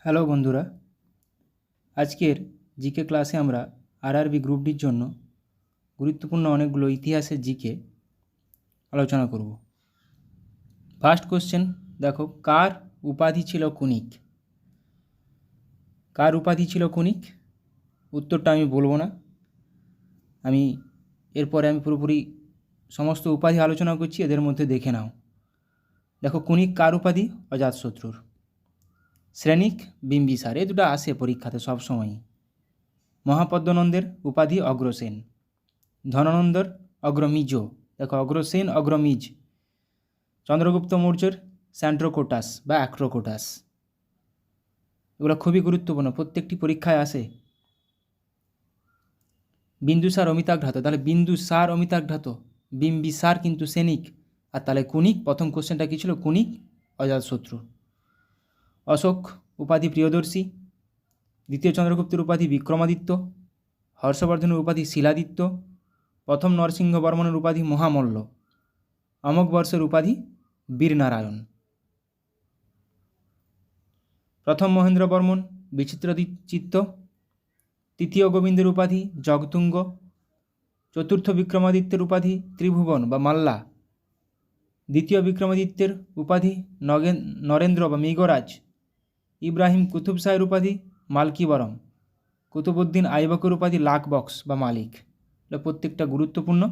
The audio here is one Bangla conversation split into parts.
হ্যালো বন্ধুরা, আজকের জিকে ক্লাসে আমরা আরআরবি গ্রুপ ডির জন্য গুরুত্বপূর্ণ অনেকগুলো ইতিহাসের জিকে আলোচনা করব। ফার্স্ট কোশ্চেন দেখো, কার উপাধি ছিল কুনিক? কার উপাধি ছিল কুনিক? উত্তরটা আমি বলবো না, এরপরে আমি পুরোপুরি সমস্ত উপাধি আলোচনা করছি, এদের মধ্যে দেখে নাও। দেখো, কুনিক কার উপাধি? অজাতশত্রুর। শ্রেণিক বিম্বিসার, এই দুটো আসে পরীক্ষাতে সবসময়ই। মহাপদ্মনন্দের উপাধি অগ্রসেন। ধনানন্দর অগ্রমিজ, দেখো অগ্রসেন অগ্রমিজ। চন্দ্রগুপ্ত মৌর্যের স্যান্ড্রোকোটাস বা অ্যাক্রোকোটাস। এগুলো খুবই গুরুত্বপূর্ণ, প্রত্যেকটি পরীক্ষায় আসে। বিন্দুসার অমিতাঘ্রাত, তাহলে বিন্দুসার অমিতাঘ্রাত, বিম্বিসার কিন্তু সেনিক। আর তাহলে কুনিক, প্রথম কোশ্চেনটা কী ছিল? কুনিক অজাতশত্রু। অশোক উপাধি প্রিয়দর্শী। দ্বিতীয় চন্দ্রগুপ্তের উপাধি বিক্রমাদিত্য। হর্ষবর্ধনের উপাধি শিলাদিত্য। প্রথম নরসিংহ বর্মনের উপাধি মহামল্ল। অমোঘ বর্ষের উপাধি বীরনারায়ণ। প্রথম মহেন্দ্র বর্মন বিচিত্রচিত্ত। তৃতীয় গোবিন্দের উপাধি জগতুঙ্গ। চতুর্থ বিক্রমাদিত্যের উপাধি ত্রিভুবন বা মাল্লা। দ্বিতীয় বিক্রমাদিত্যের উপাধি নরেন্দ্র বা মৃগরাজ। ইব্রাহিম কুতুব শাহের উপাধি মালকিবরম। কুতুবউদ্দিন আইবকের উপাধি লাকবক্স বা মালিক। এটা প্রত্যেকটা গুরুত্বপূর্ণ,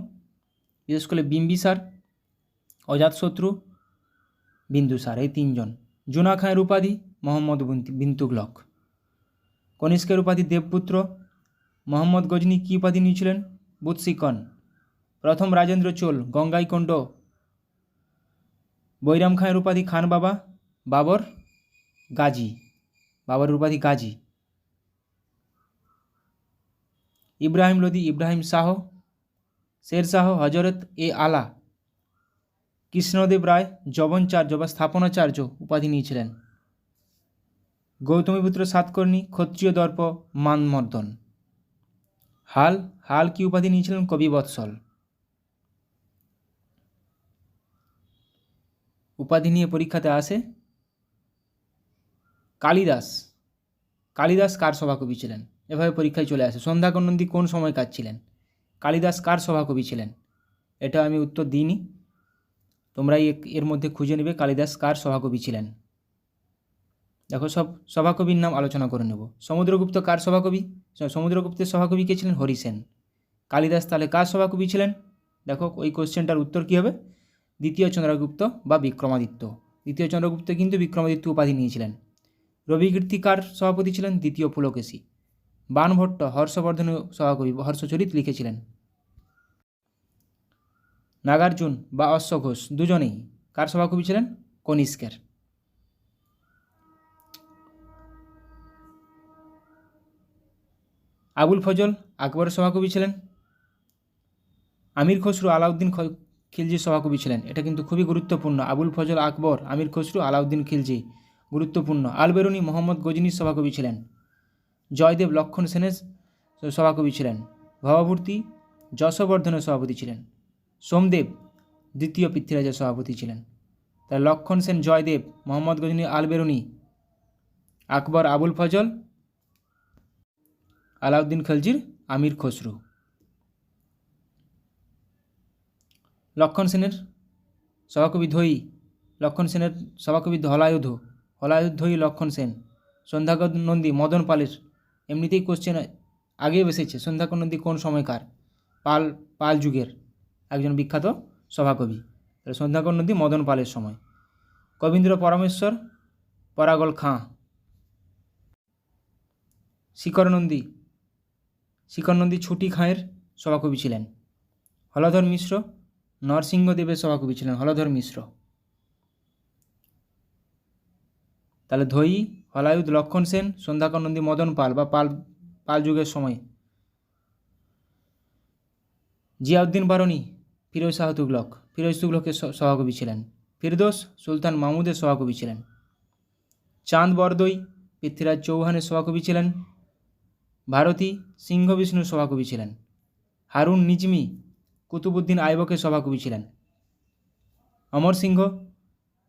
বিশেষ করে বিম্বিসার, অজাতশত্রু, বিন্দুসার, এই তিনজন। জুনা খাঁয়ের উপাধি মোহাম্মদ বিন তুগলক। কনিষ্কের উপাধি দেবপুত্র। মোহাম্মদ গজনি কী উপাধি নিয়েছিলেন? বুৎসিকন। প্রথম রাজেন্দ্র চোল গঙ্গাইকোন্ড। বৈরাম খাঁয়ের উপাধি খান বাবা। বাবর গাজী, বাবরের উপাধি গাজী। ইব্রাহিম লোদি ইব্রাহিম শাহ। শের শাহ হজরত আলা। কৃষ্ণদেব রায় যবনচার্য বা স্থাপনাচার্য উপাধি নিয়েছিলেন। গৌতমীপুত্র সাতকর্ণী ক্ষত্রিয় দর্প মানমর্দন। হাল কি উপাধি নিয়েছিলেন? কবিবৎসল। উপাধি নিয়ে পরীক্ষাতে আসে। কালিদাস কার সভাকবি ছিলেন? এভাবে পরীক্ষায় চলে আসে। সন্ধ্যাকর নন্দী কোন সময়কার ছিলেন? কালিদাস কার সভাকবি ছিলেন? এটা আমি উত্তর দিইনি, তোমরাই এর মধ্যে খুঁজে নেবে কালিদাস কার সভাকবি ছিলেন। দেখো, সব সভাকবির নাম আলোচনা করে নেব। সমুদ্রগুপ্ত কার সভাকবি? সমুদ্রগুপ্তের সভাকবি কে ছিলেন? হরিসেন। কালিদাস তাহলে কার সভাকবি ছিলেন? দেখো, ওই কোশ্চেনটার উত্তর কী হবে? দ্বিতীয় চন্দ্রগুপ্ত বা বিক্রমাদিত্য। দ্বিতীয় চন্দ্রগুপ্ত কিন্তু বিক্রমাদিত্য উপাধি নিয়েছিলেন। রবিকীর্তি কার সভাপতি ছিলেন? দ্বিতীয় পুলকেশী। বাণভট্ট হর্ষবর্ধনের সভাকবি, হর্ষচরিত লিখেছিলেন। নাগার্জুন বা অশ্বঘোষ দুজনেই কার সভাকবি ছিলেন? কনিষ্কের। আবুল ফজল আকবরের সভাকবি ছিলেন। আমির খসরু আলাউদ্দিন খিলজির সভাকবি ছিলেন। এটা কিন্তু খুবই গুরুত্বপূর্ণ। আবুল ফজল আকবর, আমির খসরু, আলাউদ্দিন খিলজি, গুরুত্বপূর্ণ। আলবেরুনি মোহাম্মদ গজনির সভাকবি ছিলেন। জয়দেব লক্ষণ সেনের সভাকবি ছিলেন। ভবভূতি যশবর্ধনের সভাপতি ছিলেন। সোমদেব দ্বিতীয় পৃথ্বীরাজের সভাপতি ছিলেন। তাই লক্ষণ সেন, জয়দেব, মোহাম্মদ গজনি, আলবেরুনি, আকবর, আবুল ফজল, আলাউদ্দিন খিলজির আমির খসরু। লক্ষণ সেনের সভাকবি ধৈ। লক্ষণ সেনের সভাকবি হলায়ুধৈ লক্ষণ সেন। সন্ধ্যাকর নন্দী মদন পালের, এমনিতেই কোশ্চেন আগেও এসেছে। সন্ধ্যাকর নন্দী কোন সময়কার? পাল যুগের একজন বিখ্যাত সভাকবি। তাহলে সন্ধ্যাকর নন্দী মদন পালের সময়। কবীন্দ্র পরমেশ্বর পরাগল খাঁ। শিখর নন্দী ছুটি খাঁয়ের সভাকবি ছিলেন। হলধর মিশ্র নরসিংহদেবের সভাকবি ছিলেন। হলধর মিশ্র। তাহলে ধৈ, হলায়ুধ, লক্ষণ সেন, সন্ধ্যাকর নন্দী, মদন পাল বা পাল যুগের সময়। জিয়াউদ্দিন বারনী ফিরোজ শাহ তুগলক, ফিরোজ তুগলকের সভাকবি ছিলেন। ফিরদোস সুলতান মাহমুদের সভাকবি ছিলেন। চাঁদ বরদৈ পৃথ্বীরাজ চৌহানের সভাকবি ছিলেন। ভারতী সিংহ বিষ্ণুর সভাকবি ছিলেন। হারুন নিজমি কুতুবউদ্দিন আইবকের সভাকবি ছিলেন। অমর সিংহ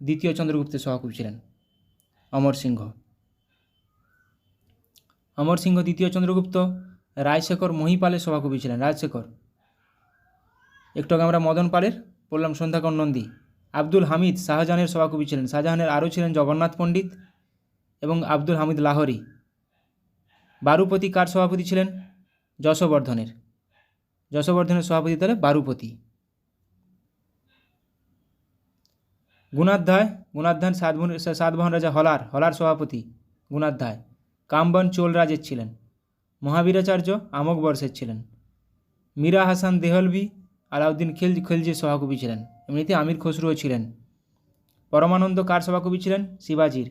দ্বিতীয় চন্দ্রগুপ্তের সভাকবি ছিলেন। অমর সিংহ। অমর সিংহ দ্বিতীয় চন্দ্রগুপ্ত রাজশেখর মহিপালের সভাকবি ছিলেন। রাজশেখর। একটু আগে আমরা মদন পালের পড়লাম সন্ধ্যাকর নন্দী। আব্দুল হামিদ শাহজাহানের সভাকবি ছিলেন। শাহজাহানের আরও ছিলেন জগন্নাথ পণ্ডিত এবং আব্দুল হামিদ লাহোরি। বারুপতি কার সভাপতি ছিলেন? যশবর্ধনের। যশবর্ধনের সভাপতি তাহলে বারুপতি। গুণাধ্যায় সাতবাহন রাজা হলার সভাপতি গুণাধ্যায়। কামবন চোল রাজের ছিলেন। মহাবীরাচার্য আমক বর্ষের ছিলেন। মীরা হাসান দেহলভি আলাউদ্দিন খিলজির সভাকবি ছিলেন। এমনিতে আমির খসরুও ছিলেন। পরমানন্দ কার সভাকবি ছিলেন? শিবাজির।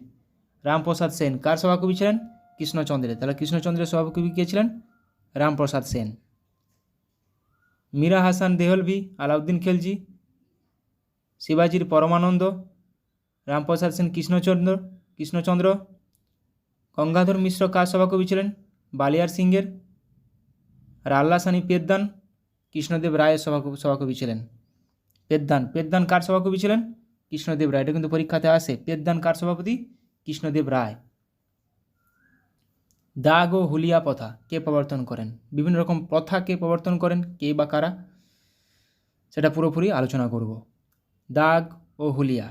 রামপ্রসাদ সেন কার সভাকবি ছিলেন? কৃষ্ণচন্দ্রের। তাহলে কৃষ্ণচন্দ্রের সভাকবি কে ছিলেন? রামপ্রসাদ সেন। মীরা হাসান দেহলভি আলাউদ্দিন খিলজি, শিবাজির পরমানন্দ, রামপ্রসাদ সেন কৃষ্ণচন্দ্র। গঙ্গাধর মিশ্র কার সভাকবি ছিলেন? বালিয়ার সিংহের। আর আল্লাসানি পেদ্দান কৃষ্ণদেব রায়ের সভাকবি ছিলেন। পেদ্দান কার সভাকবি ছিলেন? কৃষ্ণদেব রায়। এটা কিন্তু পরীক্ষাতে আসে। পেদ্দান কার সভাপতি? কৃষ্ণদেব রায়। দাগ ও হুলিয়া প্রথা কে প্রবর্তন করেন? বিভিন্ন রকম প্রথা কে প্রবর্তন করেন, কে বা কারা, সেটা পুরোপুরি আলোচনা করব। দাগ ও হুলিয়া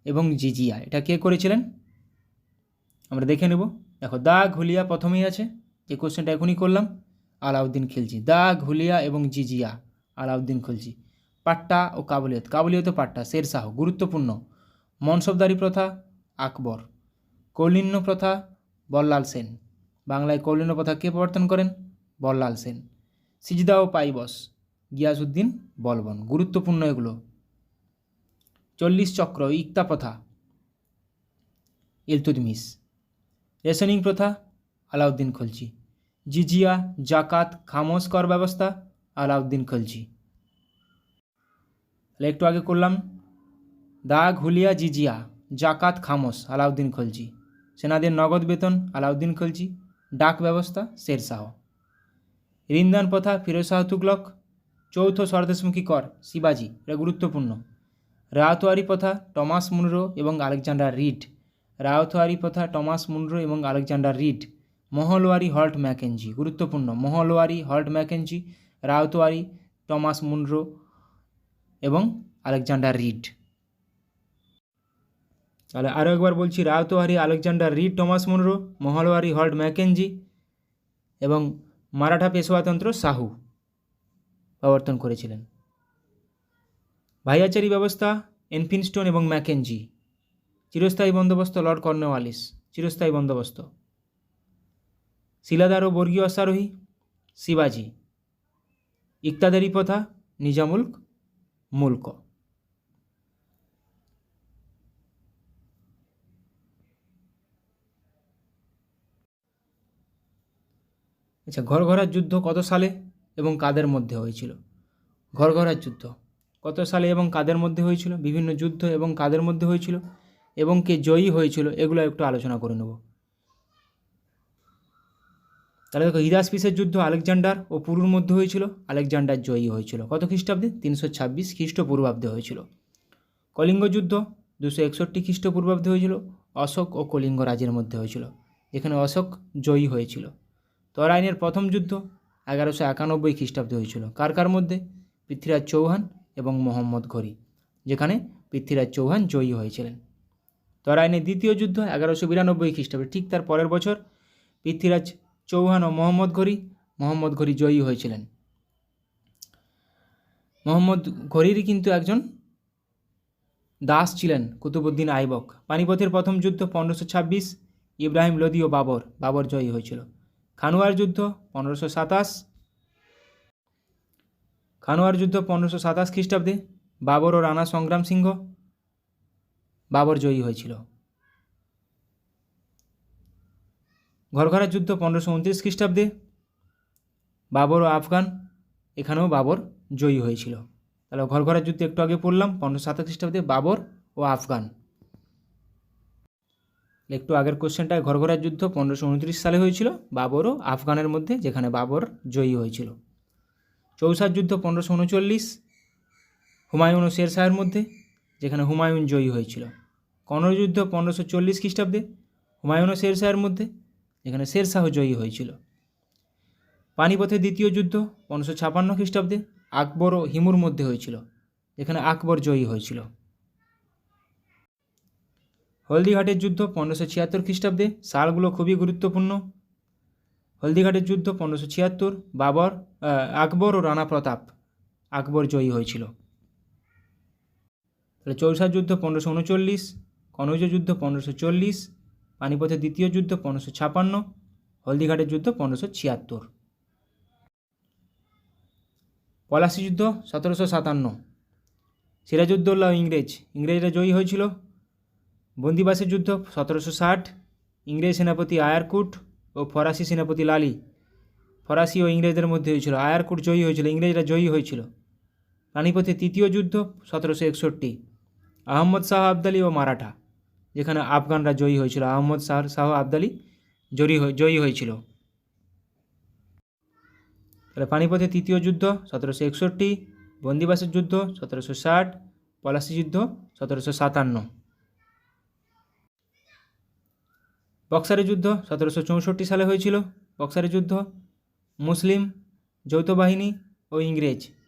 এবং জিজিয়া এটা কে করেছিলেন আমরা দেখে নেব। দেখো, দাগ হুলিয়া প্রথমেই আছে, যে কোশ্চেনটা এখনই করলাম, আলাউদ্দিন খিলজি। দাগ হুলিয়া এবং জিজিয়া আলাউদ্দিন খিলজি। পাট্টা ও কাবুলিয়ত পাট্টা শেরশাহ। গুরুত্বপূর্ণ। মনসবদারি প্রথা আকবর। কৌলিন্য প্রথা বল্লাল সেন। বাংলায় কৌলিন্য প্রথা কে প্রবর্তন করেন? বল্লাল সেন। সিজদা ও পাইবস গিয়াসউদ্দিন বলবন। গুরুত্বপূর্ণ এগুলো। 40 চক্র ইকতা প্রথা ইলতুৎমিশ। রেশনিং প্রথা আলাউদ্দিন খলজি। জিজিয়া, জাকাত, খামোশ কর ব্যবস্থা আলাউদ্দিন খলজি। তাহলে একটু আগে করলাম দাগ হুলিয়া জিজিয়া, জাকাত, খামোশ আলাউদ্দিন খলজি। সেনাদের নগদ বেতন আলাউদ্দিন খলজি। ডাক ব্যবস্থা শেরশাহ। ঋণদান প্রথা ফিরোজ শাহ তুগলক। চৌথ স্বদেশমুখী কর শিবাজি। এটা গুরুত্বপূর্ণ। রায়তওয়ারি প্রথা টমাস মুনরো এবং আলেকজান্ডার রিড। রায়তওয়ারি প্রথা টমাস মুনরো এবং Alexander Read. Mahalwari Holt Mackenzie. গুরুত্বপূর্ণ। Mahalwari Holt Mackenzie, Ryotwari, Thomas Munro এবং আলেকজান্ডার রিড। তাহলে আরও একবার বলছি, Ryotwari, Alexander Read, Thomas Munro, Mahalwari Holt Mackenzie এবং মারাঠা পেশোয়াতন্ত্র শাহু প্রবর্তন করেছিলেন। ভাইয়াচারি ব্যবস্থা এনফিনস্টোন এবং ম্যাকেঞ্জি। চিরস্থায়ী বন্দোবস্ত লর্ড কর্নওয়ালিস। চিরস্থায়ী বন্দোবস্ত। শিলাদার ও বর্গীয় অশ্বারোহী শিবাজি। ইকতাদারি প্রথা নিজামুল মুলক। আচ্ছা, ঘরঘরার যুদ্ধ কত সালে এবং কাদের মধ্যে হয়েছিল? ঘরঘরার যুদ্ধ কত সালে এবং কাদের মধ্যে হয়েছিল? বিভিন্ন যুদ্ধ এবং কাদের মধ্যে হয়েছিল এবং কে জয়ী হয়েছিল, এগুলো একটু আলোচনা করে নেব। তাহলে দেখো, হিদাসপিসের যুদ্ধ আলেকজান্ডার ও পুরুর মধ্যে হয়েছিল। আলেকজান্ডার জয়ী হয়েছিল। কত খ্রিস্টাব্দে? 326 খ্রিস্টপূর্বাব্দে হয়েছিল। কলিঙ্গ যুদ্ধ 261 খ্রিস্টপূর্বাব্দে হয়েছিল। অশোক ও কলিঙ্গ রাজের মধ্যে হয়েছিল, যেখানে অশোক জয়ী হয়েছিল। তরাইনের প্রথম যুদ্ধ 1191 খ্রিস্টাব্দে হয়েছিল। কার কার মধ্যে? পৃথ্বীরাজ চৌহান এবং মোহাম্মদ ঘোরি, যেখানে পৃথ্বীরাজ চৌহান জয়ী হয়েছিলেন। তরাইনের দ্বিতীয় যুদ্ধ 1192 খ্রিস্টাব্দে, ঠিক তার পরের বছর পৃথ্বীরাজ চৌহান ও মোহাম্মদ ঘোরি জয়ী হয়েছিলেন। মোহাম্মদ ঘোরির কিন্তু একজন দাস ছিলেন কুতুবউদ্দিন আইবক। পানিপথের প্রথম যুদ্ধ 1526, ইব্রাহিম লোদি ও বাবর জয়ী হয়েছিল। খানুয়ার যুদ্ধ 1527, খানুয়ার যুদ্ধ 1527 খ্রিস্টাব্দে, বাবর ও রানা সংগ্রাম সিংহ, বাবর জয়ী হয়েছিল। ঘরঘরার যুদ্ধ 1529 খ্রিস্টাব্দে, বাবর ও আফগান, এখানেও বাবর জয়ী হয়েছিল। তাহলে ঘরঘরার যুদ্ধ একটু আগে পড়লাম 1527 খ্রিস্টাব্দে, বাবর ও আফগান। একটু আগের কোশ্চেনটায় ঘরঘরার যুদ্ধ 1529 সালে হয়েছিল, বাবর ও আফগানের মধ্যে, যেখানে বাবর জয়ী হয়েছিল। চৌসার যুদ্ধ 1539, হুমায়ুন ও শেরশাহের মধ্যে, যেখানে হুমায়ুন জয়ী হয়েছিল। কনৌজ যুদ্ধ 1540 খ্রিস্টাব্দে, হুমায়ুন ও শেরশাহের মধ্যে, এখানে শেরশাহ জয়ী হয়েছিল। পানিপথের দ্বিতীয় যুদ্ধ 1556 খ্রিস্টাব্দে আকবর ও হিমুর মধ্যে হয়েছিল, এখানে আকবর জয়ী হয়েছিল। হলদিঘাটের যুদ্ধ 1576 খ্রিস্টাব্দে, সালগুলো খুবই গুরুত্বপূর্ণ। হলদিঘাটের যুদ্ধ 1576, আকবর ও রানা প্রতাপ, আকবর জয়ী হয়েছিল। তাহলে চৌসার যুদ্ধ 1539, কনৌজ যুদ্ধ 1540, পানিপথের দ্বিতীয় যুদ্ধ 1556, হলদিঘাটের যুদ্ধ 1576। পলাশী যুদ্ধ 1757, সিরাজউদ্দৌলা ও ইংরেজরা জয়ী হয়েছিল। বন্দিবাসের যুদ্ধ 1760, ইংরেজ সেনাপতি আয়ারকুট ও ফরাসি সেনাপতি লালি, ফরাসি ও ইংরেজদের মধ্যে হয়েছিল। আয়ারকুট জয়ী হয়েছিল, ইংরেজরা জয়ী হয়েছিল। পানিপথের তৃতীয় যুদ্ধ 1761, আহমদ শাহ আবদালি ও মারাঠা, যেখানে আফগানরা জয়ী হয়েছিল। আহমদ শাহ আবদালি জয়ী হয়েছিল। তাহলে পানিপথের তৃতীয় যুদ্ধ 1761, বন্দিবাসের যুদ্ধ 1760, পলাশী যুদ্ধ 1757। বক্সারের যুদ্ধ 1764 সালে হয়েছিল। বক্সারের যুদ্ধ মুসলিম যৌথ বাহিনী ও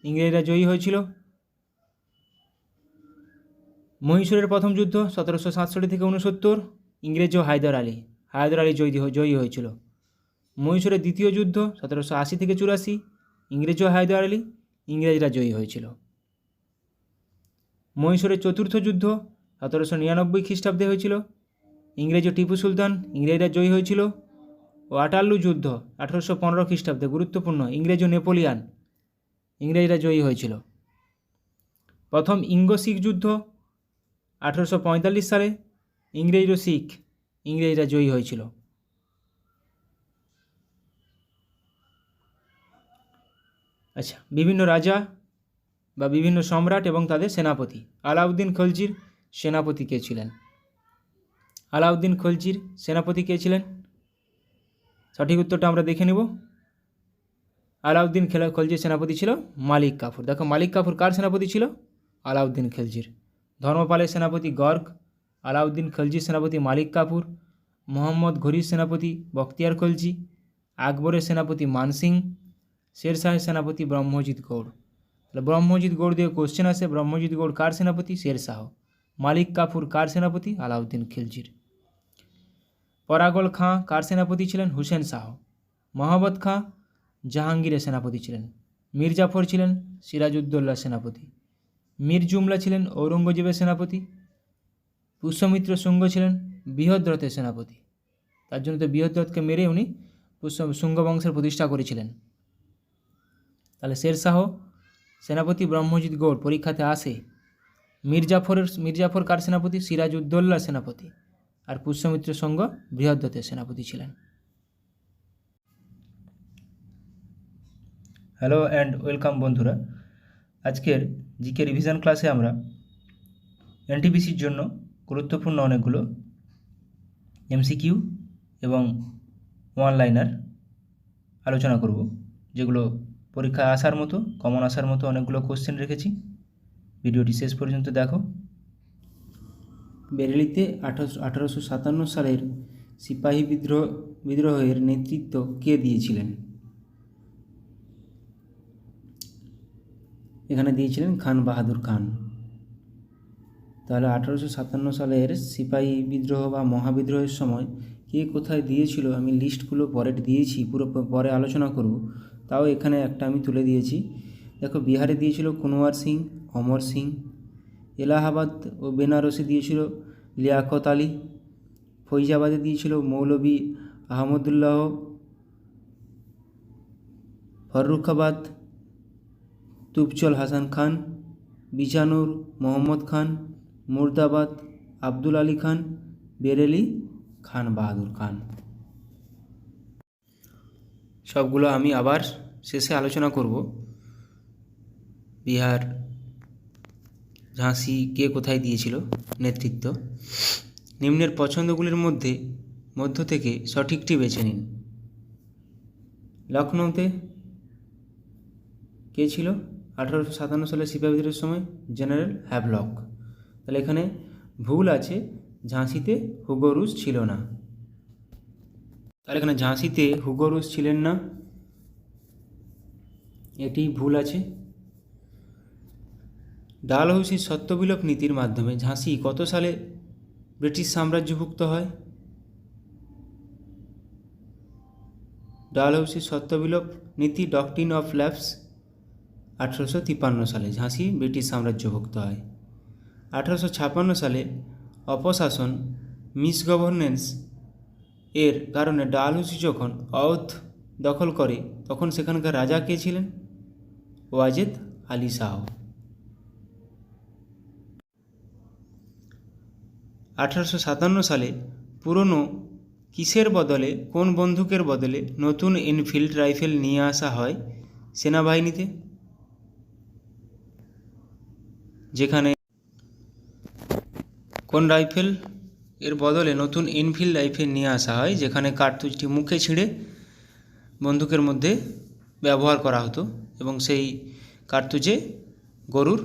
ইংরেজরা জয়ী হয়েছিল। মহীশূরের প্রথম যুদ্ধ 1767 থেকে 69, ইংরেজ ও হায়দার আলী জয়ী হয়েছিল। মহীশূরের দ্বিতীয় যুদ্ধ 1780 থেকে 84, ইংরেজ ও হায়দার আলী, ইংরেজরা জয়ী হয়েছিল। মহীশূরের চতুর্থ যুদ্ধ 1799 খ্রিস্টাব্দে হয়েছিল, ইংরেজ ও টিপু সুলতান, ইংরেজরা জয়ী হয়েছিল। ও আটাল্লু যুদ্ধ 1815 খ্রিস্টাব্দে, গুরুত্বপূর্ণ, ইংরেজ ও নেপোলিয়ান, ইংরেজরা জয়ী হয়েছিল। প্রথম ইঙ্গো শিখ যুদ্ধ 1845 সালে, ইংরেজ ও শিখ, ইংরেজরা জয়ী হয়েছিল। আচ্ছা, বিভিন্ন রাজা বা বিভিন্ন সম্রাট এবং তাদের সেনাপতি। আলাউদ্দিন খলজির সেনাপতি কে ছিলেন? আলাউদ্দিন খলজির সেনাপতি কে ছিলেন? সঠিক উত্তরটা আমরা দেখে নেব। আলাউদ্দিন খলজির সেনাপতি ছিল মালিক কাফুর। দেখো, মালিক কাফুর কার সেনাপতি ছিল? আলাউদ্দিন খলজির। ধর্মপালের সেনাপতি গর্গ, আলাউদ্দিন খলজির সেনাপতি মালিক কাফুর, মোহাম্মদ ঘুরির সেনাপতি বখতিয়ার খলজি, আকবরের সেনাপতি মানসিং, শেরশাহের সেনাপতি ব্রহ্মজিৎ গৌড়। তাহলে ব্রহ্মজিৎ গৌড় দিয়ে কোশ্চেন আসে, ব্রহ্মজিৎ গৌড় কার সেনাপতি? শেরশাহ। মালিক কাফুর কার সেনাপতি? আলাউদ্দিন খিলজির। পরাগল খাঁ কার সেনাপতি ছিলেন? হুসেন শাহ। মহাবত খাঁ জাহাঙ্গীরের সেনাপতি ছিলেন। মীর জাফর ছিলেন সিরাজউদ্দৌলার সেনাপতি। মীর জুমলা ছিলেন ঔরঙ্গজেবের সেনাপতি। পুষ্যমিত্র শুঙ্গ ছিলেন বৃহদ্রথের সেনাপতি। তার জন্য তো বৃহদ্রথকে মেরে উনি শুঙ্গ বংশের প্রতিষ্ঠা করেছিলেন। তাহলে শেরশাহ সেনাপতি, ব্রহ্মজিৎ গৌড় পরীক্ষাতে আসে। মীর জাফর কার সেনাপতি? সিরাজউদ্দৌলার সেনাপতি। আর পুষ্যমিত্র শুঙ্গ বৃহদ্রথের সেনাপতি ছিলেন। হ্যালো অ্যান্ড ওয়েলকাম বন্ধুরা। আজকের জিকে রিভিশন ক্লাসে আমরা এনটিপিসির জন্য গুরুত্বপূর্ণ অনেকগুলো এমসিকিউ এবং ওয়ান লাইনার আলোচনা করব, যেগুলো পরীক্ষায় আসার মতো, কমন আসার মতো অনেকগুলো কোশ্চেন রেখেছি। ভিডিওটি শেষ পর্যন্ত দেখো। বেরেলিতে 1857 সালের সিপাহী বিদ্রোহের নেতৃত্ব কে দিয়েছিলেন? এখানে দিয়েছিলেন খান বাহাদুর খান। তাহলে 1857 সালের সিপাহী বিদ্রোহ বা মহাবিদ্রোহের সময় কে কোথায় দিয়েছিল, আমি লিস্টগুলো পরে দিয়েছি, পুরো পরে আলোচনা করব, তাও এখানে একটা আমি তুলে দিয়েছি। দেখো, বিহারে দিয়েছিল কুনওয়ার সিং, অমর সিং। এলাহাবাদ ও বেনারসে দিয়েছিল লিয়াকত আলী। ফৈজাবাদে দিয়েছিল মৌলভী আহমদুল্লাহ। ফররুখাবাদ তুবচল হাসান খান। বিজানুর মোহাম্মদ খান। মুর্দাবাদ আব্দুল আলী খান। বেরেলি খান বাহাদুর খান। সবগুলো আমি আবার শেষে আলোচনা করব। বিহার, ঝাঁসি কে কোথায় দিয়েছিল নেতৃত্ব। নিম্নের পছন্দগুলির মধ্য থেকে সঠিকটি বেছে নিন। লখনৌতে কে ছিল 1857 সালে সিপাহী বিদ্রোহের সময়? General Havelock. তাহলে এখানে ভুল আছে, ঝাঁসিতে হুগো রুজ ছিল না। তাহলে এখানে ঝাঁসিতে হুগো রোজ ছিলেন না, এটি ভুল আছে। ডালহৌসির সত্যবিলোপ নীতির মাধ্যমে ঝাঁসি কত সালে ব্রিটিশ সাম্রাজ্যভুক্ত হয়? ডালহৌসির সত্যবিলোপ নীতি ডকট্রিন অফ ল্যাপস 1853 সালে ঝাঁসি ব্রিটিশ সাম্রাজ্যভুক্ত হয়। 1856 সালে অপশাসন মিসগভর্নেন্স এর কারণে ডালহৌসি যখন অওধ দখল করে তখন সেখানকার রাজা কে ছিলেন? ওয়াজেদ আলী শাহ। 1857 সালে পুরনো কিসের বদলে, কোন বন্দুকের বদলে নতুন এনফিল্ড রাইফেল নিয়ে আসা হয় সেনাবাহিনীতে? যেখানে কোন রাইফেল এর বদলে নতুন এনফিল্ড রাইফেল নিয়ে আসা হয় যেখানে কার্তুজটি মুখে ছিঁড়ে বন্দুকের মধ্যে ব্যবহার করা হতো এবং সেই কার্তুজে গরুর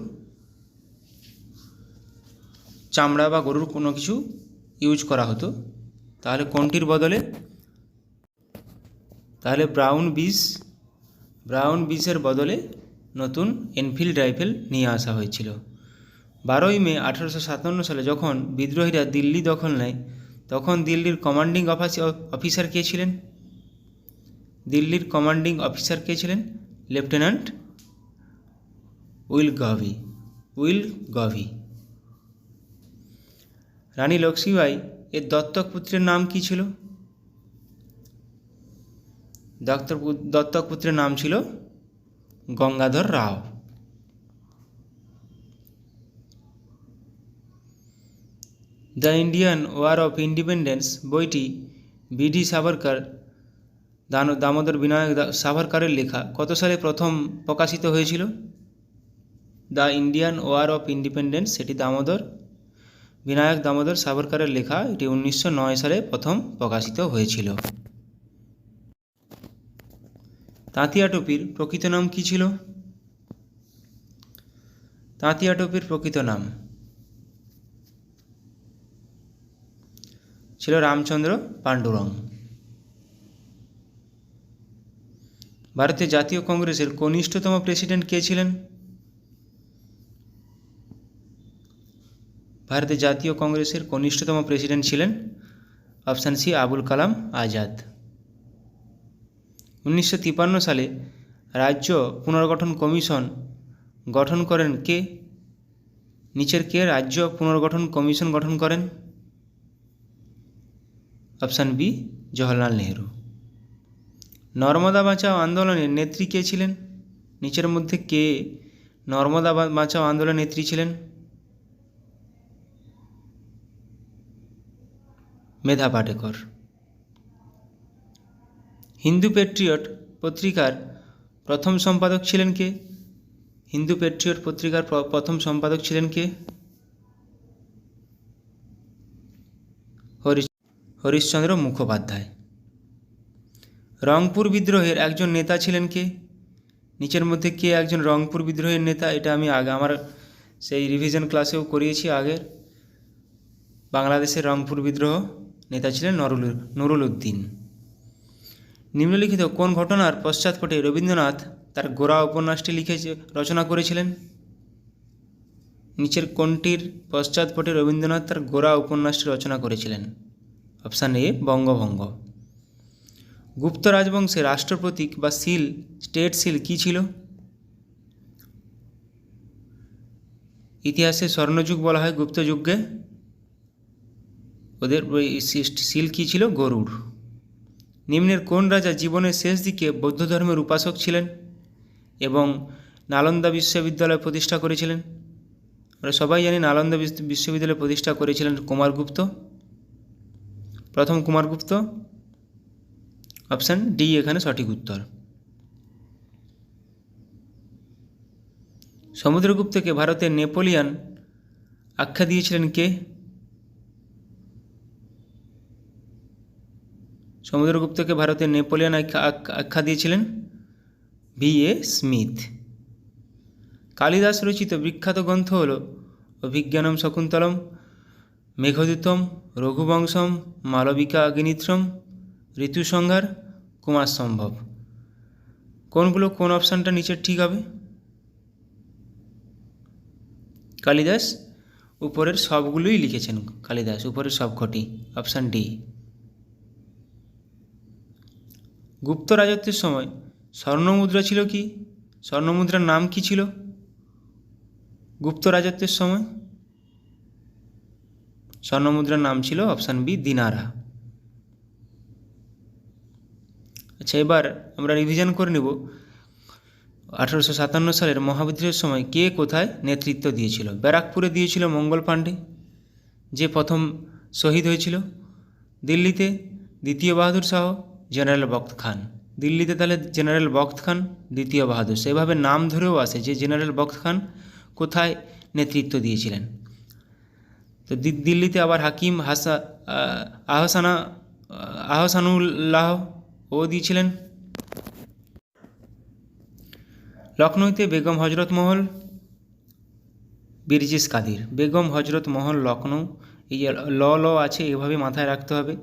চামড়া বা গরুর কোনো কিছু ইউজ করা হতো। তাহলে কোনটির বদলে? তাহলে ব্রাউন বিসের বদলে নতুন এনফিল্ড রাইফেল নিয়ে আসা হয়েছিল। 12ই মে 1857 সালে যখন বিদ্রোহীরা দিল্লি দখল নেয় তখন দিল্লির কমান্ডিং অফিসার কে ছিলেন? দিল্লির কমান্ডিং অফিসার কে ছিলেন? Lieutenant Willoughby. Rani Lakshmibai এর দত্তক পুত্রের নাম কী ছিল? দত্তক পুত্রের নাম ছিল Gangadhar Rao. The Indian war of independence বইটি বিডি সাভারকর দামোদর বিনায়ক সাভারকরের লেখা কত সালে প্রথম প্রকাশিত হয়েছিল? The Indian war of independence সেটি বিনায়ক দামোদর সাভারকরের লেখা, এটি 1909 সালে প্রথম প্রকাশিত হয়েছিল। তাঁতিয়া টোপির প্রকৃত নাম কী ছিল? তাঁতিয়া টোপির প্রকৃত নাম ছিল রামচন্দ্র পাণ্ডুরং। ভারতের জাতীয় কংগ্রেসের কনিষ্ঠতম প্রেসিডেন্ট কে ছিলেন? ভারতের জাতীয় কংগ্রেসের কনিষ্ঠতম প্রেসিডেন্ট ছিলেন অপশান সি আবুল কালাম আজাদ। 1953 সালে রাজ্য পুনর্গঠন কমিশন গঠন করেন কে? নিচের কে রাজ্য পুনর্গঠন কমিশন গঠন করেন? Option B Jawaharlal Nehru. নর্মদা বাঁচাও আন্দোলনের নেত্রী কে ছিলেন? নিচের মধ্যে কে নর্মদা বাঁচাও আন্দোলনের নেত্রী ছিলেন? মেধা পাটেকর। হিন্দু প্যাট্রিয়ট পত্রিকার প্রথম সম্পাদক ছিলেন কে? হিন্দু প্যাট্রিয়ট পত্রিকার প্রথম সম্পাদক ছিলেন কে? হরিশচন্দ্র মুখোপাধ্যায়। রংপুর বিদ্রোহের একজন নেতা ছিলেন কে? নিচের মধ্যে কে একজন রংপুর বিদ্রোহের নেতা? এটা আমি আমার সেই রিভিশন ক্লাসেও করিয়েছি আগের। বাংলাদেশের রংপুর বিদ্রোহ নেতা ছিলেন নুরুল উদ্দিন। নিম্নলিখিত কোন ঘটনার পশ্চাৎপটে রবীন্দ্রনাথ তার গোরা উপন্যাসটি রচনা করেছিলেন? নিচের কোনটির পশ্চাৎপটে রবীন্দ্রনাথ তার গোরা উপন্যাসটি রচনা করেছিলেন? অপশান এ বঙ্গভঙ্গ। গুপ্ত রাজবংশের রাষ্ট্রপ্রতীক বা সিল, স্টেট সিল কী ছিল? ইতিহাসে স্বর্ণযুগ বলা হয় গুপ্ত যুগকে। ওদের সিল কী ছিল? গরুড়। নিম্নের কোন রাজা জীবনের শেষ দিকে বৌদ্ধ ধর্মের উপাসক ছিলেন এবং নালন্দা বিশ্ববিদ্যালয় প্রতিষ্ঠা করেছিলেন? আমরা সবাই জানি নালন্দা বিশ্ববিদ্যালয় প্রতিষ্ঠা করেছিলেন কুমারগুপ্ত, প্রথম কুমারগুপ্ত। অপশান ডি এখানে সঠিক উত্তর। সমুদ্রগুপ্তকে ভারতের নেপোলিয়ান আখ্যা দিয়েছিলেন কে? সমুদ্রগুপ্তকে ভারতের নেপোলিয়ান আখ্যা দিয়েছিলেন V.A. স্মিথ। কালিদাস রচিত বিখ্যাত গ্রন্থ হল অভিজ্ঞানম শকুন্তলম, মেঘদূতম, রঘুবংশম, মালবিকা অগ্নিমিত্রম, ঋতুসংহার, কুমার সম্ভব। কোনগুলো, কোন অপশানটা নিচের ঠিক হবে? কালিদাস উপরের সবগুলোই লিখেছেন, কালিদাস উপরের সবকটি, অপশান ডি। গুপ্ত রাজত্বের সময় স্বর্ণমুদ্রা ছিল কি? স্বর্ণমুদ্রার নাম কি ছিল গুপ্ত রাজত্বের সময়? স্বর্ণমুদ্রার নাম ছিল অপশান বি, দিনারা। আচ্ছা, এবার আমরা রিভিশন করে নেব। 1857 সালের মহাবিদ্রোহের সময় কে কোথায় নেতৃত্ব দিয়েছিল? ব্যারাকপুরে দিয়েছিল মঙ্গল পাণ্ডে, যে প্রথম শহীদ হয়েছিল। দিল্লিতে দ্বিতীয় বাহাদুর শাহ, জেনারেল বখত খান। দিল্লিতে তাহলে জেনারেল বখত খান, দ্বিতীয় বাহাদুর। সেভাবে নাম ধরেও আসে যে জেনারেল বখত খান কোথায় নেতৃত্ব দিয়েছিলেন। তো দিল্লিতে আবার হাকিম আহসানুল্লাহ ও দিয়েছিলেন। লখনৌতে বেগম হজরত মহল, বীরজিস কাদির। বেগম হজরত মহল লখনৌ, এই ল আছে, এভাবে মাথায় রাখতে হবে।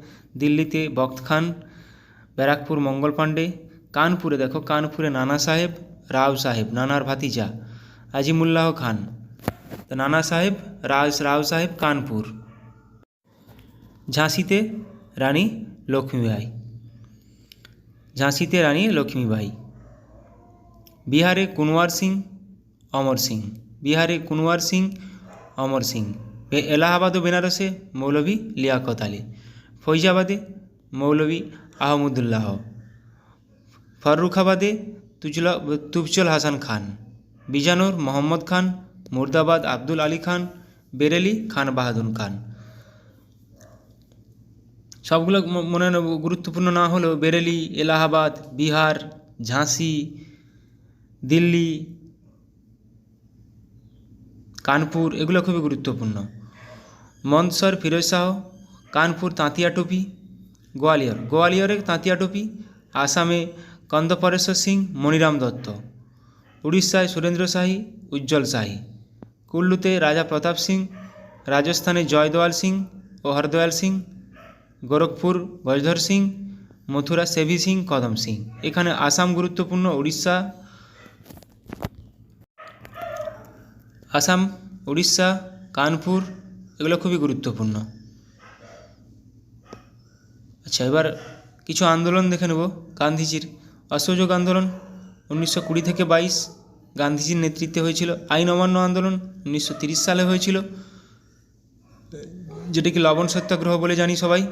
দিল্লিতে বখত খান, ব্যারাকপুর মঙ্গল পাণ্ডে। কানপুরে দেখো, কানপুরে নানা সাহেব, রাও সাহেব, নানার ভাতিজা আজিমুল্লাহ খান। তো নানা সাহেব, রাও সাহেব, কানপুর। ঝাঁসিতে রানী লক্ষ্মীবাই, ঝাঁসিতে রানী লক্ষ্মীবাই। বিহারে কুনওয়ার সিং, অমর সিং। বিহারে কুনওয়ার সিং, অমর সিং। এলাহাবাদ ও বেনারসে মৌলভী লিয়াকত আলী। ফৈজাবাদে মৌলভী আহমদুল্লাহ। ফররুখাবাদে তুফজল হাসান খান। বিজানোর মোহাম্মদ খান। মুর্দাবাদ আব্দুল আলী খান। বেরেলি খান বাহাদুর খান। সবগুলো মনে গুরুত্বপূর্ণ না হলেও বেরেলি, এলাহাবাদ, বিহার, ঝাঁসি, দিল্লি, কানপুর, এগুলো খুবই গুরুত্বপূর্ণ। মন্দসর ফিরোজ শাহ। কানপুর তাঁতিয়া টুপি। গোয়ালিয়রে তাঁতিয়া টুপি। আসামে কন্দপরেশ্বর সিং, মণিরাম দত্ত। উড়িষ্যায় সুরেন্দ্র শাহী, উজ্জ্বল শাহী। কুল্লুতে রাজা প্রতাপ সিং। রাজস্থানে জয়দয়াল সিং ও হরদয়াল সিং। গোরখপুর গজধর সিং। মথুরা সেভি সিং, কদম সিং। এখানে আসাম গুরুত্বপূর্ণ, উড়িষ্যা, কানপুর, এগুলো খুবই গুরুত্বপূর্ণ। আচ্ছা, এবার কিছু আন্দোলন দেখে নেব গান্ধীজির। অসহযোগ আন্দোলন 1920 থেকে 22 গান্ধীজির নেতৃত্বে হয়েছিল। আইন অমান্য আন্দোলন 1930 সালে হয়েছিল, যেটাকে লবণ সত্যাগ্রহ বলে জানি সবাই,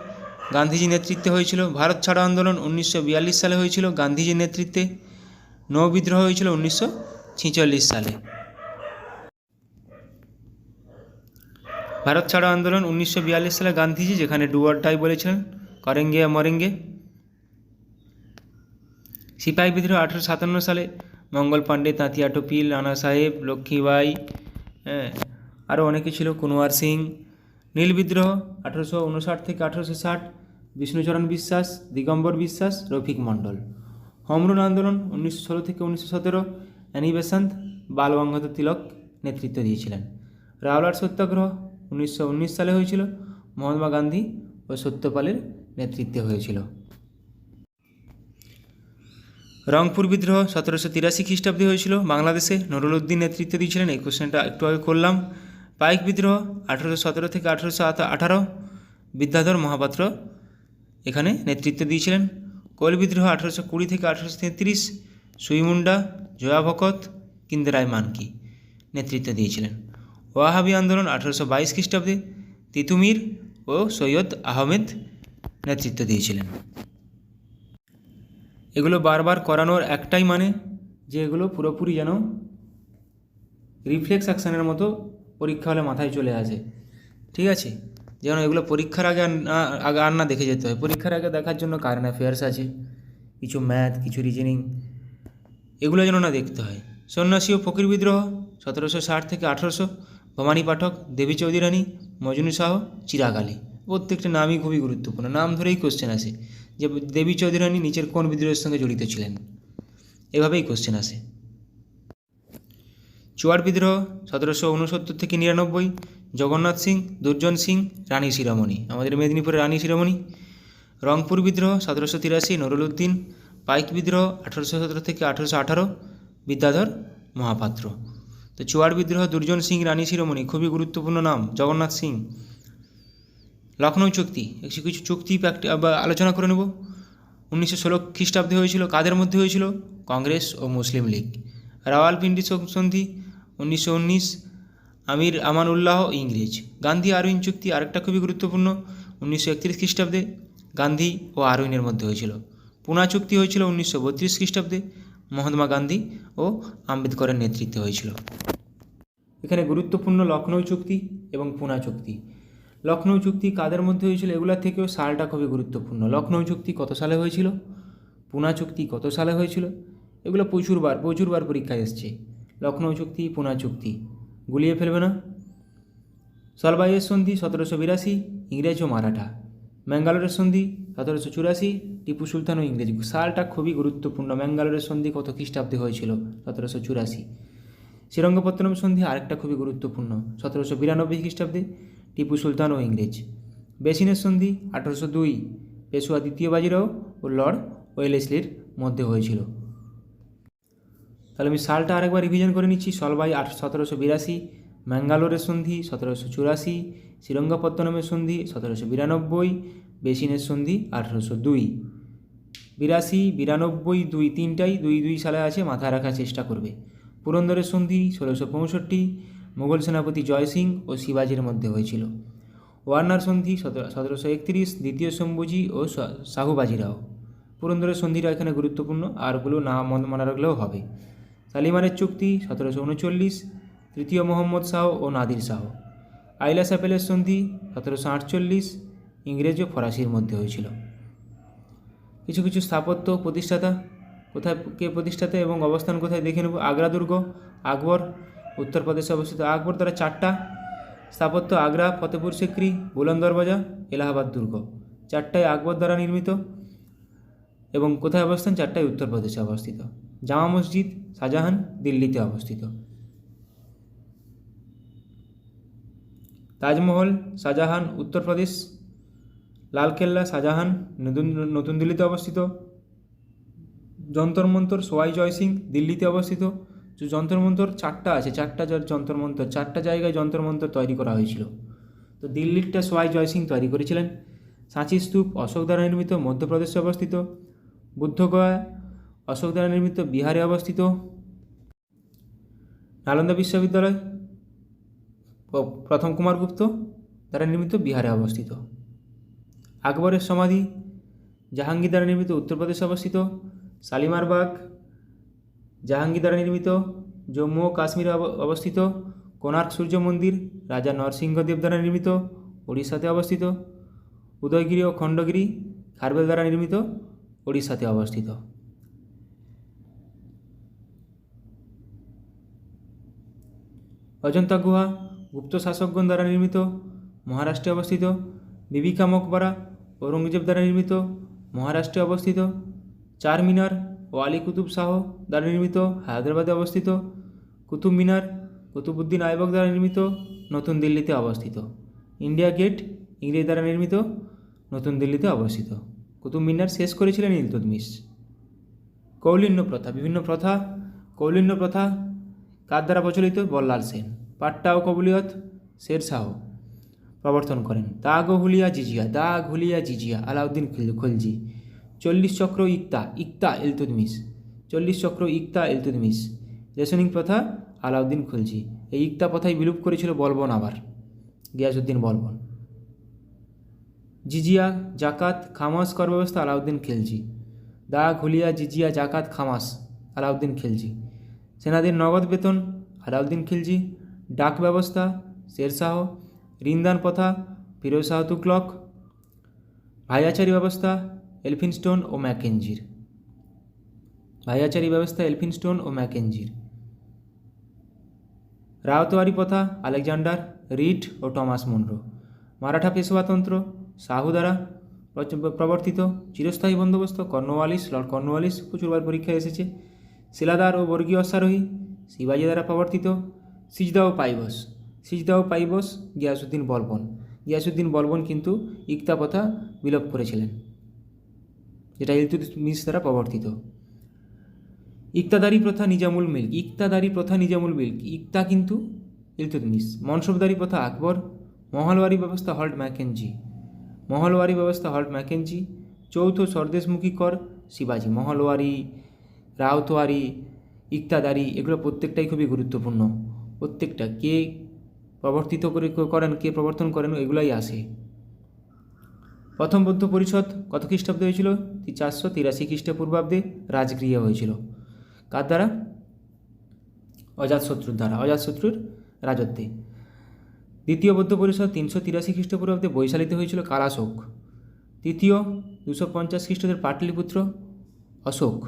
গান্ধীজির নেতৃত্বে হয়েছিল। ভারত ছাড়ো আন্দোলন 1942 সালে হয়েছিল গান্ধীজির নেতৃত্বে। নৌ বিদ্রোহ হয়েছিল 1946 সালে। ভারত ছাড়ো আন্দোলন 1942 সালে গান্ধীজি, যেখানে ডু অর ডাই বলেছিলেন, করেঙ্গে মরেঙ্গে। সিপাহী বিদ্রোহ 1857 সালে, মঙ্গল পাণ্ডে, তাঁতিয়া টুপি, নানা সাহেব, লক্ষ্মীবাই, আরও অনেকে ছিল, কুনওয়ার সিং। নীল বিদ্রোহ 1859 থেকে 1860, বিষ্ণুচরণ বিশ্বাস, দিগম্বর বিশ্বাস, রফিক মণ্ডল। হোম রুল আন্দোলন 1916 থেকে 1917, অ্যানি বেসান্ত, বাল গঙ্গাধর তিলক নেতৃত্ব দিয়েছিলেন। রাওলাট সত্যাগ্রহ 1919 সালে হয়েছিল, মহাত্মা গান্ধী ও সত্যপালের নেতৃত্বে হয়েছিল। রংপুর বিদ্রোহ 1783 খ্রিস্টাব্দে হয়েছিল বাংলাদেশে, নুরুল উদ্দিন নেতৃত্ব দিয়েছিলেন। এই কোশ্চেনটা একটু আগে করলাম। পাইক বিদ্রোহ 1817 থেকে 1818, বিদ্যাধর মহাপাত্র এখানে নেতৃত্ব দিয়েছিলেন। কোল বিদ্রোহ 1820 থেকে 1833, সুইমুন্ডা, জয়া ভকত, কিন্দেরায় মানকি নেতৃত্ব দিয়েছিলেন। ওয়াহাবি আন্দোলন 1822 খ্রিস্টাব্দে, তিতুমির ও সৈয়দ আহমেদ নেতৃত্ব দিয়েছিলেন। এগুলো বারবার করানোর একটাই মানে যে এগুলো পুরোপুরি যেন রিফ্লেক্স অ্যাকশানের মতো পরীক্ষা হলে মাথায় চলে আসে, ঠিক আছে? যেন এগুলো পরীক্ষার আগে আর না দেখে যেতে হয়। পরীক্ষার আগে দেখার জন্য কারেন্ট অ্যাফেয়ার্স আছে, কিছু ম্যাথ, কিছু রিজনিং, এগুলো যেন না দেখতে হয়। সন্ন্যাসী ও ফকির বিদ্রোহ 1760 থেকে 1800, ভবানী পাঠক, দেবী চৌধুরী রানী, মজনু শাহ, চিরাগ আলী। প্রত্যেকটা নামই খুবই গুরুত্বপূর্ণ, নাম ধরেই কোশ্চেন আসে যে দেবী চৌধুরী রানী নিচের কোন বিদ্রোহের সঙ্গে জড়িত ছিলেন, এভাবেই কোশ্চেন আসে। চুয়ার বিদ্রোহ 1769 থেকে 99, জগন্নাথ সিং, দুর্জন সিং, রানী শিরোমণি, আমাদের মেদিনীপুরের রানী শিরোমণি। রংপুর বিদ্রোহ 1783, নুরুল উদ্দিন। পাইক বিদ্রোহ 1817 থেকে 1818, বিদ্যাধর মহাপাত্র। তো চুয়ার বিদ্রোহ দুর্জন সিং রানী শিরোমণি, খুবই গুরুত্বপূর্ণ নাম, জগন্নাথ সিং। লখনৌ চুক্তি, কিছু চুক্তি আলোচনা করে নেব। 1916 খ্রিস্টাব্দে হয়েছিল, কাদের মধ্যে হয়েছিল? কংগ্রেস ও মুসলিম লীগ। রাওয়ালপিন্ডি সন্ধি 1919, আমির আমানউল্লাহ ইংরেজ। গান্ধী আরউইন চুক্তি আরেকটা খুবই গুরুত্বপূর্ণ, 1931 খ্রিস্টাব্দে গান্ধী ও আরউইনের মধ্যে হয়েছিল। পুনা চুক্তি হয়েছিল 1932 খ্রিস্টাব্দে, মহাত্মা গান্ধী ও আম্বেদকরের নেতৃত্বে হয়েছিল। এখানে গুরুত্বপূর্ণ লখনৌ চুক্তি এবং পুনা চুক্তি। লখনৌ চুক্তি কাদের মধ্যে হয়েছিল, এগুলোর থেকেও সালটা খুবই গুরুত্বপূর্ণ। লখনৌ চুক্তি কত সালে হয়েছিল, পুনা চুক্তি কত সালে হয়েছিল, এগুলো প্রচুরবার পরীক্ষায় এসছে। লখনৌ চুক্তি, পুনা চুক্তি গুলিয়ে ফেলবে না। সলবাইয়ের সন্ধি 1782, ইংরেজ ও মারাঠা। ম্যাঙ্গালোরের সন্ধি 1784, টিপু সুলতান ও ইংরেজ। সালটা খুবই গুরুত্বপূর্ণ। ম্যাঙ্গালোরের সন্ধি কত খ্রিস্টাব্দে হয়েছিল, 1784। শ্রীরঙ্গপত্তনম সন্ধি আরেকটা খুবই গুরুত্বপূর্ণ, 1792 খ্রিস্টাব্দে, টিপু সুলতান ও ইংরেজ। বেসিনের সন্ধি 1802, পেশোয়া দ্বিতীয় বাজিরাও ও লর্ড ওয়েলেসলির মধ্যে হয়েছিল। তাহলে আমি সালটা আরেকবার রিভিশন করে নিচ্ছি। সলবাই 1782, ম্যাঙ্গালোরের সন্ধি 1784, শ্রীরঙ্গপত্তনমের সন্ধি 1792, বেসিনের সন্ধি 1802। 82, 92, 2 তিনটাই 2 সালে আছে, মাথায় রাখার চেষ্টা করবে। পুরন্দরের সন্ধি 1665, মুঘল সেনাপতি জয় সিং ও শিবাজির মধ্যে হয়েছিল। ওয়ার্নার সন্ধি 1731, দ্বিতীয় শম্ভুজি ও শাহুবাজিরাও। পুরন্দরের সন্ধিটা এখানে গুরুত্বপূর্ণ, আরগুলো না মনে রাখলেও হবে। শালিমারের চুক্তি 1739, তৃতীয় মোহাম্মদ শাহ ও নাদির শাহ। আইলা স্যাপেলের সন্ধি 1748, ইংরেজ ও ফরাসির মধ্যে হয়েছিল। কিছু স্থাপত্য প্রতিষ্ঠাতা, কোথায় কে প্রতিষ্ঠাতা এবং অবস্থান কোথায় দেখে নেব। আগ্রা দুর্গ, আকবর, উত্তরপ্রদেশে অবস্থিত। আকবর দ্বারা 4টা স্থাপত্য, আগ্রা, ফতেপুর সিক্রি, বুলন্দ দরওয়াজা, এলাহাবাদ দুর্গ। 4টাই আকবর দ্বারা নির্মিত এবং কোথায় অবস্থান? 4টাই উত্তরপ্রদেশে অবস্থিত। জামা মসজিদ শাহজাহান, দিল্লিতে অবস্থিত। তাজমহল শাহজাহান, উত্তরপ্রদেশ। লালকেল্লা শাহজাহান, নতুন দিল্লিতে অবস্থিত। যন্তর মন্তর সোয়াই জয় সিং, দিল্লিতে অবস্থিত। যে যন্তর মন্তর 4টা আছে, 4টা যন্তর মন্তর, 4টা জায়গায় যন্তর মন্তর তৈরি করা হয়েছিল। তো দিল্লিরটা সোয়াই জয় সিং তৈরি করেছিলেন। সাঁচি স্তূপ অশোক দ্বারা নির্মিত, মধ্যপ্রদেশে অবস্থিত। বুদ্ধগয়া অশোক দ্বারা নির্মিত, বিহারে অবস্থিত। নালন্দা বিশ্ববিদ্যালয় প্রথম কুমারগুপ্ত দ্বারা নির্মিত, বিহারে অবস্থিত। আকবরের সমাধি জাহাঙ্গীর দ্বারা নির্মিত, উত্তরপ্রদেশে অবস্থিত। শালিমার বাগ জাহাঙ্গীর দ্বারা নির্মিত, জম্মু ও কাশ্মীরে অবস্থিত। কোণার্ক সূর্য মন্দির রাজা নরসিংহদেব দ্বারা নির্মিত, ওড়িশাতে অবস্থিত। উদয়গিরি ও খণ্ডগিরি খারবেল দ্বারা নির্মিত, ওড়িশাতে অবস্থিত। অজন্তা গুহা গুপ্ত শাসকগণ দ্বারা নির্মিত, মহারাষ্ট্রে অবস্থিত। বিবিকা মকবরা ঔরঙ্গজেব দ্বারা নির্মিত, মহারাষ্ট্রে অবস্থিত। চার মিনার ও আলী কুতুব শাহ দ্বারা নির্মিত, হায়দ্রাবাদে অবস্থিত। কুতুব মিনার কুতুবউদ্দিন আইবক দ্বারা নির্মিত, নতুন দিল্লিতে অবস্থিত। ইন্ডিয়া গেট ইংরেজ দ্বারা নির্মিত, নতুন দিল্লিতে অবস্থিত। কুতুব মিনার শেষ করেছিলেন ইলতুৎমিশ। কৌলিন্য প্রথা, বিভিন্ন প্রথা। কৌলিন্য প্রথা কার দ্বারা প্রচলিত? বল্লাল সেন। পাট্টা ও কবুলিয়ত শের শাহ প্রবর্তন করেন। দাগ ও হুলিয়া জিজিয়া আলাউদ্দিন খলজি। 40 চক্র ইকতা ইলতুৎমিশ। 40 চক্র ইকতা ইলতুৎমিশ। রেশনিং প্রথা আলাউদ্দিন খলজি। এই ইকতা প্রথাই বিলুপ করেছিল বলবন, আবার গিয়াসউদ্দিন বলবন। জিজিয়া জাকাত খামাস কর ব্যবস্থা আলাউদ্দিন খিলজি। দাগ হুলিয়া জিজিয়া জাকাত খামাস আলাউদ্দিন খিলজি। সেনাদের নগদ বেতন আলাউদ্দিন খিলজি। ডাক ব্যবস্থা শেরশাহ। ঋণদান প্রথা ফিরোজ শাহ তুগলক। ভাইয়াচারি ব্যবস্থা এলফিনস্টোন ও ম্যাকেঞ্জির। ভাইয়াচারি ব্যবস্থা এলফিনস্টোন ও ম্যাকেঞ্জির। রায়তওয়ারি প্রথা আলেকজান্ডার রিড ও টমাস মুনরো। মারাঠা পেশোয়াতন্ত্র শাহু দ্বারা প্রবর্তিত। চিরস্থায়ী বন্দোবস্ত কর্নওয়ালিস, লর্ড কর্নওয়ালিস, প্রচুরবার পরীক্ষায় এসেছে। শিলাদার ও বর্গীয় অশ্বারোহী শিবাজি দ্বারা প্রবর্তিত। সিজদা ও পাইবস গিয়াসউদ্দিন বলবন। গিয়াসউদ্দিন বলবন কিন্তু ইকতা প্রথা বিলোপ করেছিলেন। যেটা ইলতুৎমিশ দ্বারা প্রবর্তিত। ইকতাদারি প্রথা নিজামুল মিল্ক, ইকতাদারি প্রথা নিজামুল মিল্ক, ইকতা কিন্তু ইলতুৎমিশ। মনসবদারি প্রথা আকবর। মহলওয়ারি ব্যবস্থা হল্ট ম্যাকেঞ্জি, মহলওয়ারি ব্যবস্থা হল্ট ম্যাকেঞ্জি। চৌথ স্বদেশমুখী কর শিবাজি। মহলওয়ারি, রাউতওয়ারি, ইকতাদারি এগুলো প্রত্যেকটাই খুবই গুরুত্বপূর্ণ। প্রত্যেকটা কে প্রবর্তন করেন এগুলাই আসে। প্রথম বৌদ্ধ পরিষদ কত খ্রিস্টাব্দে হয়েছিল? 483 খ্রিস্টপূর্বাব্দে রাজগৃহে হয়েছিল। কার দ্বারা? অজাতশত্রুর দ্বারা, অজাতশত্রুর রাজত্বে। দ্বিতীয় বৌদ্ধ পরিষদ 383 খ্রিস্টপূর্বাব্দে বৈশালীতে হয়েছিল কালাশোক। তৃতীয় 250 খ্রিস্টাব্দের পাটলিপুত্র অশোক।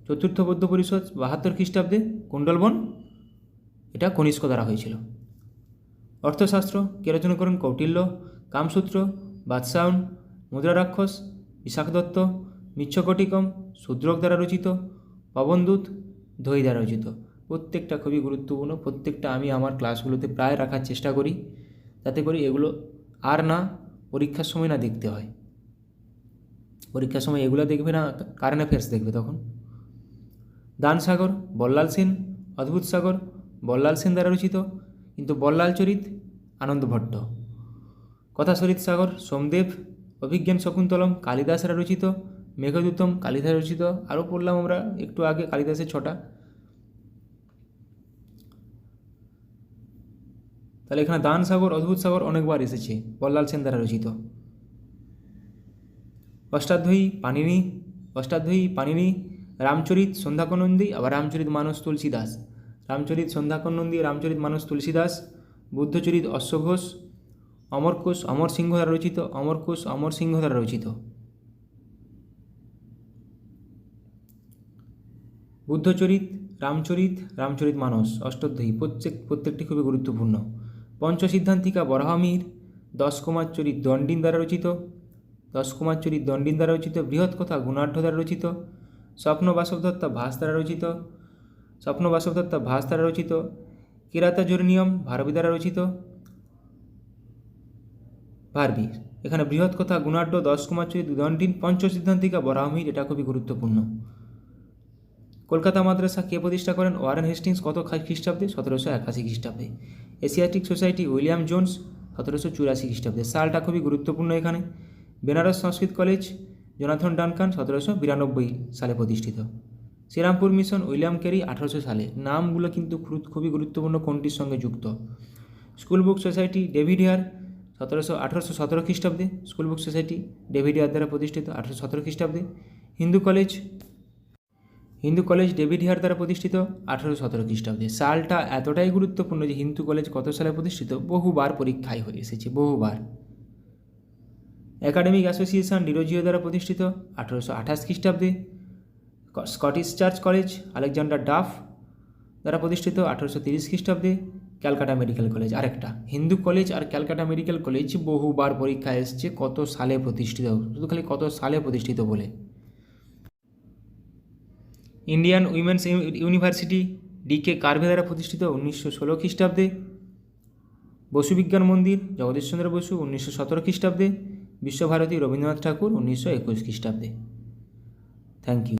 চতুর্থ বৌদ্ধ পরিষদ 72 খ্রিস্টাব্দে কুণ্ডলবন, এটা কনিষ্ক দ্বারা হয়েছিল। অর্থশাস্ত্র কে রচনা করেন? কৌটিল্য। কামসূত্র বাদশাহন, মুদ্রা রাক্ষস বিশাখ দত্ত, মিচ্ছকটিকম শূদ্রক দ্বারা রচিত, পবনদূত দই দ্বারা রচিত। প্রত্যেকটা খুবই গুরুত্বপূর্ণ, প্রত্যেকটা আমি আমার ক্লাসগুলোতে প্রায় রাখার চেষ্টা করি, যাতে করে এগুলো আর না পরীক্ষার সময় না দেখতে হয়। পরীক্ষার সময় এগুলো দেখবে না, কারেন্ট অ্যাফেয়ার্স দেখবে তখন। দানসাগর বল্লাল সেন, অদ্ভুত সাগর বল্লাল সেন দ্বারা রচিত, কিন্তু বল্লাল চরিত আনন্দ ভট্ট। কথাশরিত সাগর সোমদেব। অভিজ্ঞান শকুন্তলম কালিদাসরা রচিত। মেঘদূতম কালিদাস রচিত। আরও পড়লাম আমরা একটু আগে কালিদাসের 6টা। তাহলে এখানে দান সাগর, অদ্ভুত সাগর অনেকবার এসেছে, বল্লাল সেন দ্বারা রচিত। অষ্টাধ্যায়ী পাণিনি, রামচরিত সন্ধ্যাকর নন্দী, আবার রামচরিত মানস তুলসীদাস। রামচরিত সন্ধ্যাকর নন্দী, রামচরিত মানস তুলসীদাস। বুদ্ধচরিত অশ্বঘোষ। অমরকোষ অমর সিংহ দ্বারা রচিত। অমরকোষ অমর সিংহ দ্বারা রচিত। বুদ্ধচরিত, রামচরিত মানস, অষ্টাধ্যায়ী প্রত্যেকটি খুবই গুরুত্বপূর্ণ। পঞ্চসিদ্ধান্তিকা বরাহমিহির। 10 কুমার চরিত দণ্ডিন দ্বারা রচিত। 10 কুমার চরিত দণ্ডিন দ্বারা রচিত। বৃহৎ কথা গুণাঢ্য দ্বারা রচিত। স্বপ্ন বাসবদত্তা ভাস দ্বারা রচিত। স্বপ্ন বাসবদত্তা ভাস দ্বারা রচিত। কিরাতাজুর্নিয়ম ভারবী দ্বারা রচিত। ভারবী। এখানে বৃহৎ কথা গুণাঢ্য, 10 কুমার চরিত দণ্ডিন, পঞ্চসিদ্ধান্তিকা বরাহমিহির, এটা খুবই গুরুত্বপূর্ণ। কলকাতা মাদ্রাসা কে প্রতিষ্ঠা করেন? Warren Hastings. কত খ্রিস্টাব্দে? 1781 খ্রিস্টাব্দে। এশিয়াটিক সোসাইটি উইলিয়াম জোন্স 1784 খ্রিস্টাব্দে। সালটা খুবই গুরুত্বপূর্ণ এখানে। বেনারস সংস্কৃত কলেজ জোনাথন ডানকান 1792 সালে প্রতিষ্ঠিত। শ্রীরামপুর মিশন উইলিয়াম ক্যারি 1800 সালে। নামগুলো কিন্তু খুবই গুরুত্বপূর্ণ, কোনটির সঙ্গে যুক্ত। School book society David Hare 1817 খ্রিস্টাব্দে। School book society David Hare দ্বারা প্রতিষ্ঠিত 1817 খ্রিস্টাব্দে। হিন্দু কলেজ ডেভিড হেয়ার দ্বারা প্রতিষ্ঠিত 1817 খ্রিস্টাব্দে। সালটা এতটাই গুরুত্বপূর্ণ যে হিন্দু কলেজ কত সালে প্রতিষ্ঠিত বহুবার পরীক্ষায় হয়ে এসেছে, বহুবার। একাডেমিক অ্যাসোসিয়েশন ডিরোজিও দ্বারা প্রতিষ্ঠিত 1828 খ্রিস্টাব্দে। Scottish Church College Alexander Duff দ্বারা প্রতিষ্ঠিত 1830 খ্রিস্টাব্দে। ক্যালকাটা মেডিকেল কলেজ আরেকটা। হিন্দু কলেজ আর ক্যালকাটা মেডিকেল কলেজ বহুবার পরীক্ষায় এসেছে কত সালে প্রতিষ্ঠিত, শুধু খালি কত সালে প্রতিষ্ঠিত বলে। ইন্ডিয়ান উইমেন্স ইউনিভার্সিটি ডিকে কার্ভে দ্বারা প্রতিষ্ঠিত 1916 খ্রিস্টাব্দে। বসু বিজ্ঞান মন্দির জগদীশচন্দ্র বসু 1917 খ্রিস্টাব্দে। বিশ্বভারতী রবীন্দ্রনাথ ঠাকুর 1921 খ্রিস্টাব্দে। Thank you.